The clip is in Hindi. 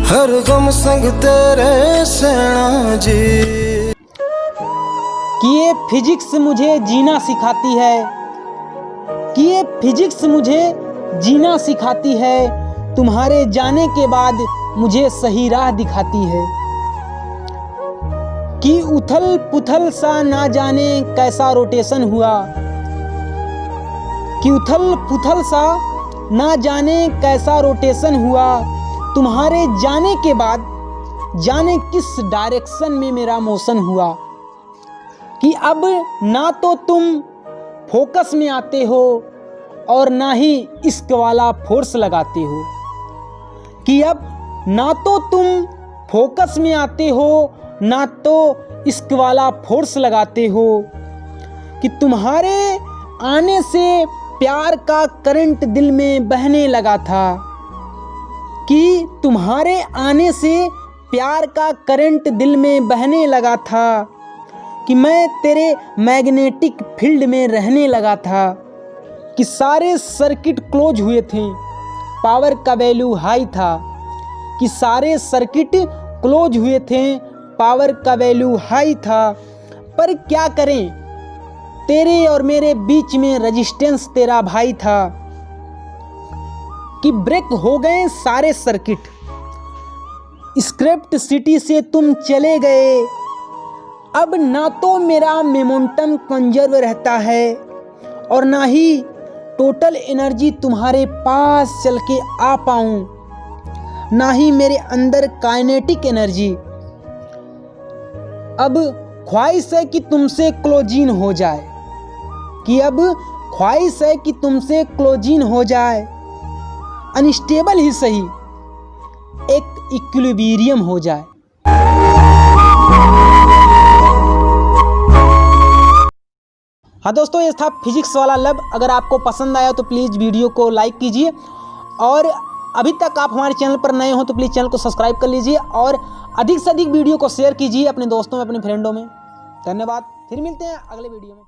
हर गम संग तेरे सेना जी। कि ये फिजिक्स मुझे जीना सिखाती है, कि ये फिजिक्स मुझे जीना सिखाती है, तुम्हारे जाने के बाद मुझे सही राह दिखाती है। कि उथल पुथल सा ना जाने कैसा रोटेशन हुआ, कि उथल पुथल सा ना जाने कैसा रोटेशन हुआ, तुम्हारे जाने के बाद जाने किस डायरेक्शन में मेरा मोशन हुआ। कि अब ना तो तुम फोकस में आते हो और ना ही इश्क वाला फोर्स लगाते हो। कि अब ना तो तुम फोकस में आते हो ना तो इश्क वाला फोर्स लगाते हो। कि तुम्हारे आने से प्यार का करंट दिल में बहने लगा था, कि तुम्हारे आने से प्यार का करंट दिल में बहने लगा था। कि मैं तेरे मैग्नेटिक फील्ड में रहने लगा था। कि सारे सर्किट क्लोज हुए थे, पावर का वैल्यू हाई था। कि सारे सर्किट क्लोज हुए थे, पावर का वैल्यू हाई था। पर क्या करें, तेरे और मेरे बीच में रेजिस्टेंस तेरा भाई था। कि ब्रेक हो गए सारे सर्किट, स्क्रैप्ड सिटी से तुम चले गए। अब ना तो मेरा मोमेंटम कंजर्व रहता है और ना ही टोटल एनर्जी तुम्हारे पास चल के आ पाऊँ, ना ही मेरे अंदर काइनेटिक एनर्जी। अब ख्वाहिश है कि तुमसे क्लोजिन हो जाए, कि अब ख्वाहिश है कि तुमसे क्लोजिन हो जाए। अनस्टेबल ही सही, एक इक्विलिब्रियम हो जाए। हाँ दोस्तों, ये था फिजिक्स वाला लव। अगर आपको पसंद आया तो प्लीज़ वीडियो को लाइक कीजिए, और अभी तक आप हमारे चैनल पर नए हो तो प्लीज़ चैनल को सब्सक्राइब कर लीजिए, और अधिक से अधिक वीडियो को शेयर कीजिए अपने दोस्तों में, अपने फ्रेंडों में। धन्यवाद, फिर मिलते हैं अगले वीडियो में।